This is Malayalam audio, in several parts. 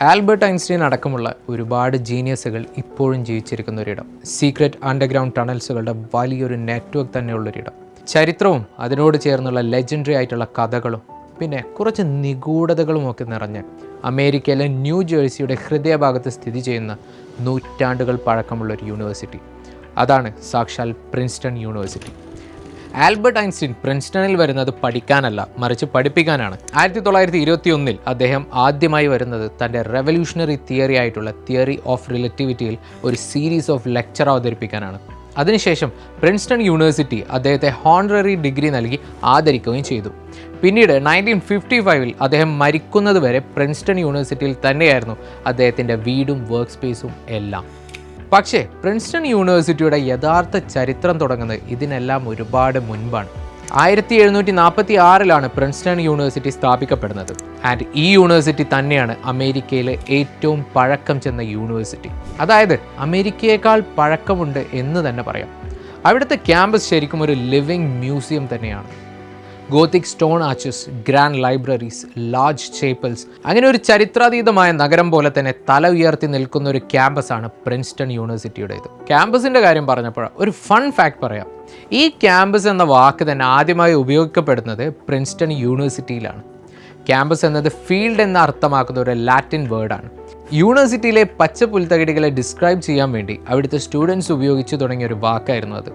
ആൽബർട്ട് ഐൻസ്റ്റീൻ അടക്കമുള്ള ഒരുപാട് ജീനിയസുകൾ ഇപ്പോഴും ജീവിച്ചിരിക്കുന്ന ഒരിടം. സീക്രട്ട് അണ്ടർഗ്രൗണ്ട് ടണൽസുകളുടെ വലിയൊരു നെറ്റ്വർക്ക് തന്നെയുള്ളൊരിടം. ചരിത്രവും അതിനോട് ചേർന്നുള്ള ലെജൻഡറി ആയിട്ടുള്ള കഥകളും പിന്നെ കുറച്ച് നിഗൂഢതകളുമൊക്കെ നിറഞ്ഞ് അമേരിക്കയിലെ ന്യൂ ജേഴ്സിയുടെ ഹൃദയഭാഗത്ത് സ്ഥിതി ചെയ്യുന്ന നൂറ്റാണ്ടുകൾ പഴക്കമുള്ളൊരു യൂണിവേഴ്സിറ്റി. അതാണ് സാക്ഷാൽ പ്രിൻസ്റ്റൺ യൂണിവേഴ്സിറ്റി. ആൽബർട്ട് ഐൻസ്റ്റീൻ പ്രിൻസ്റ്റണിൽ വരുന്നത് പഠിക്കാനല്ല, മറിച്ച് പഠിപ്പിക്കാനാണ്. 1921 അദ്ദേഹം ആദ്യമായി വരുന്നത് തൻ്റെ റെവല്യൂഷണറി തിയറി ആയിട്ടുള്ള തിയറി ഓഫ് റിലേറ്റിവിറ്റിയിൽ ഒരു സീരീസ് ഓഫ് ലെക്ചർ അവതരിപ്പിക്കാനാണ്. അതിനുശേഷം പ്രിൻസ്റ്റൺ യൂണിവേഴ്സിറ്റി അദ്ദേഹത്തെ ഹോണററി ഡിഗ്രി നൽകി ആദരിക്കുകയും ചെയ്തു. പിന്നീട് 1955 അദ്ദേഹം മരിക്കുന്നത് വരെ പ്രിൻസ്റ്റൺ യൂണിവേഴ്സിറ്റിയിൽ തന്നെയായിരുന്നു അദ്ദേഹത്തിൻ്റെ വീടും വർക്ക് സ്പേസും എല്ലാം. പക്ഷേ പ്രിൻസ്റ്റൺ യൂണിവേഴ്സിറ്റിയുടെ യഥാർത്ഥ ചരിത്രം തുടങ്ങുന്നത് ഇതിനെല്ലാം ഒരുപാട് മുൻപാണ്. 1746 പ്രിൻസ്റ്റൺ യൂണിവേഴ്സിറ്റി സ്ഥാപിക്കപ്പെടുന്നത്. ആൻഡ് ഈ യൂണിവേഴ്സിറ്റി തന്നെയാണ് അമേരിക്കയിലെ ഏറ്റവും പഴക്കം ചെന്ന യൂണിവേഴ്സിറ്റി. അതായത് അമേരിക്കയേക്കാൾ പഴക്കമുണ്ട് എന്ന് തന്നെ പറയാം. അവിടുത്തെ ക്യാമ്പസ് ശരിക്കും ഒരു ലിവിങ് മ്യൂസിയം തന്നെയാണ്. Gothic stone arches, grand libraries, large chapels, അങ്ങനെ ഒരു ചരിത്രാതീതമായ നഗരം പോലെ തന്നെ തല ഉയർത്തി നിൽക്കുന്ന ഒരു ക്യാമ്പസാണ് പ്രിൻസ്റ്റൺ യൂണിവേഴ്സിറ്റിയുടേത്. ക്യാമ്പസിൻ്റെ കാര്യം പറഞ്ഞപ്പോൾ ഒരു ഫൺ ഫാക്ട് പറയാം. ഈ ക്യാമ്പസ് എന്ന വാക്ക് തന്നെ ആദ്യമായി ഉപയോഗിക്കപ്പെടുന്നത് പ്രിൻസ്റ്റൺ യൂണിവേഴ്സിറ്റിയിലാണ്. ക്യാമ്പസ് എന്നത് ഫീൽഡ് എന്ന് അർത്ഥമാക്കുന്ന ഒരു ലാറ്റിൻ വേർഡാണ്. യൂണിവേഴ്സിറ്റിയിലെ പച്ച പുൽത്തകിടികളെ ഡിസ്ക്രൈബ് ചെയ്യാൻ വേണ്ടി അവിടുത്തെ സ്റ്റുഡൻസ് ഉപയോഗിച്ചു തുടങ്ങിയ ഒരു വാക്കായിരുന്നു അത്.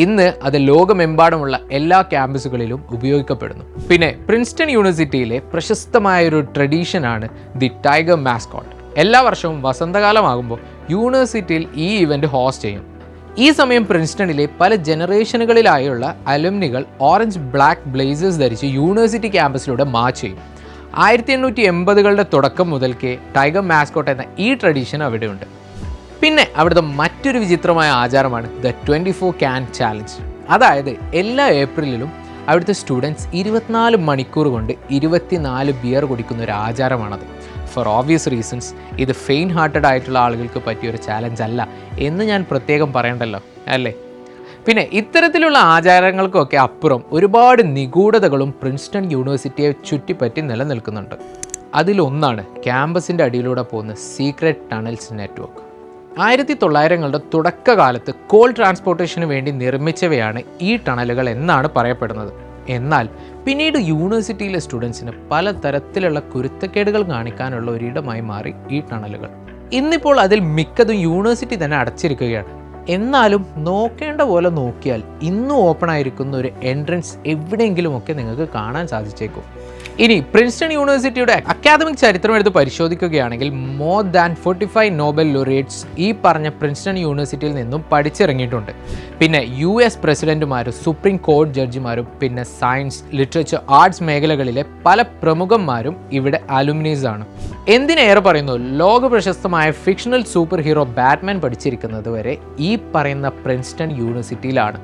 ഇന്ന് അത് ലോകമെമ്പാടുമുള്ള എല്ലാ ക്യാമ്പസുകളിലും ഉപയോഗിക്കപ്പെടുന്നു. പിന്നെ പ്രിൻസ്റ്റൺ യൂണിവേഴ്സിറ്റിയിലെ പ്രശസ്തമായ ഒരു ട്രഡീഷനാണ് ദി ടൈഗർ മാസ്കോട്ട്. എല്ലാ വർഷവും വസന്തകാലമാകുമ്പോൾ യൂണിവേഴ്സിറ്റിയിൽ ഈ ഇവൻ്റ് ഹോസ്റ്റ് ചെയ്യും. ഈ സമയം പ്രിൻസ്റ്റണിലെ പല ജനറേഷനുകളിലായുള്ള അലുമിനികൾ ഓറഞ്ച് ബ്ലാക്ക് ബ്ലേസേഴ്സ് ധരിച്ച് യൂണിവേഴ്സിറ്റി ക്യാമ്പസിലൂടെ മാർച്ച് ചെയ്യും. 1880കളുടെ തുടക്കം മുതൽക്കേ ടൈഗർ മാസ്കോട്ട് എന്ന ഈ ട്രഡീഷൻ അവിടെയുണ്ട്. പിന്നെ അവിടുത്തെ മറ്റൊരു വിചിത്രമായ ആചാരമാണ് ദ 24 ക്യാൻ ചാലഞ്ച്. അതായത് എല്ലാ ഏപ്രിലിലും അവിടുത്തെ സ്റ്റുഡൻസ് 24 മണിക്കൂർ കൊണ്ട് 24 ബിയർ കുടിക്കുന്ന ഒരു ആചാരമാണത്. ഫോർ ഓബ്വിയസ് റീസൺസ് ഇത് ഫെയിൻ ഹാർട്ടഡ് ആയിട്ടുള്ള ആളുകൾക്ക് പറ്റിയൊരു ചാലഞ്ച് അല്ല എന്ന് ഞാൻ പ്രത്യേകം പറയണ്ടല്ലോ, അല്ലേ? പിന്നെ ഇത്തരത്തിലുള്ള ആചാരങ്ങൾക്കൊക്കെ അപ്പുറം ഒരുപാട് നിഗൂഢതകളും പ്രിൻസ്റ്റൺ യൂണിവേഴ്സിറ്റിയെ ചുറ്റിപ്പറ്റി നിലനിൽക്കുന്നുണ്ട്. അതിലൊന്നാണ് ക്യാമ്പസിൻ്റെ അടിയിലൂടെ പോകുന്ന സീക്രട്ട് ടണൽസ് നെറ്റ്വർക്ക്. 1900കളുടെ തുടക്കകാലത്ത് കോൾ ട്രാൻസ്പോർട്ടേഷന് വേണ്ടി നിർമ്മിച്ചവയാണ് ഈ ടണലുകൾ എന്നാണ് പറയപ്പെടുന്നത്. എന്നാൽ പിന്നീട് യൂണിവേഴ്സിറ്റിയിലെ സ്റ്റുഡൻസിന് പലതരത്തിലുള്ള കുരുത്തക്കേടുകൾ കാണിക്കാനുള്ള ഒരിടമായി മാറി ഈ ടണലുകൾ. ഇന്നിപ്പോൾ അതിൽ മിക്കതും യൂണിവേഴ്സിറ്റി തന്നെ അടച്ചിരിക്കുകയാണ്. എന്നാലും നോക്കേണ്ട പോലെ നോക്കിയാൽ ഇന്നും ഓപ്പൺ ആയിരിക്കുന്ന ഒരു എൻട്രൻസ് എവിടെയെങ്കിലുമൊക്കെ നിങ്ങൾക്ക് കാണാൻ സാധിച്ചേക്കും. ഇനി പ്രിൻസ്റ്റൺ യൂണിവേഴ്സിറ്റിയുടെ അക്കാദമിക് ചരിത്രം എടുത്ത് പരിശോധിക്കുകയാണെങ്കിൽ മോർ ദാൻ 45 നോബൽ ലോറിയേറ്റ്സ് ഈ പറഞ്ഞ പ്രിൻസ്റ്റൺ യൂണിവേഴ്സിറ്റിയിൽ നിന്നും പഠിച്ചിറങ്ങിയിട്ടുണ്ട്. പിന്നെ US പ്രസിഡന്റുമാരും സുപ്രീം കോടതി ജഡ്ജിമാരും പിന്നെ സയൻസ്, ലിറ്ററേച്ചർ, ആർട്സ് മേഖലകളിലെ പല പ്രമുഖന്മാരും ഇവിടെ അലുമിനീസ് ആണ്. എന്തിനേറെ പറയുന്നു, ലോക പ്രശസ്തമായ ഫിക്ഷണൽ സൂപ്പർ ഹീറോ ബാറ്റ്മാൻ പഠിച്ചിരിക്കുന്നത് വരെ ഈ പറയുന്ന പ്രിൻസ്റ്റൺ യൂണിവേഴ്സിറ്റിയിലാണ്.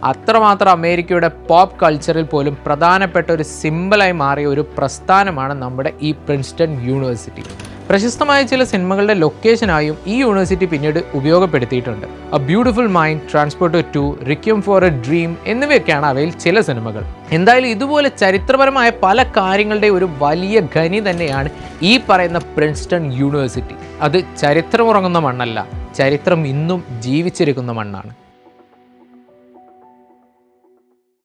അത്രമാത്രം അമേരിക്കയുടെ പോപ്പ് കൾച്ചറിൽ പോലും പ്രധാനപ്പെട്ട ഒരു സിംബലായി മാറിയ ഒരു പ്രസ്ഥാനമാണ് നമ്മുടെ ഈ പ്രിൻസ്റ്റൺ യൂണിവേഴ്സിറ്റി. പ്രശസ്തമായ ചില സിനിമകളുടെ ലൊക്കേഷനായും ഈ യൂണിവേഴ്സിറ്റി പിന്നീട് ഉപയോഗപ്പെടുത്തിയിട്ടുണ്ട്. A beautiful mind, transporter 2, requiem for a dream എന്നിവയൊക്കെയാണ് അവയിൽ ചില സിനിമകൾ. എന്തായാലും ഇതുപോലെ ചരിത്രപരമായ പല കാര്യങ്ങളുടെ ഒരു വലിയ ഖനി തന്നെയാണ് ഈ പറയുന്ന പ്രിൻസ്റ്റൺ യൂണിവേഴ്സിറ്റി. അത് ചരിത്രമുറങ്ങുന്ന മണ്ണല്ല, ചരിത്രം ഇന്നും ജീവിച്ചിരിക്കുന്ന മണ്ണാണ്.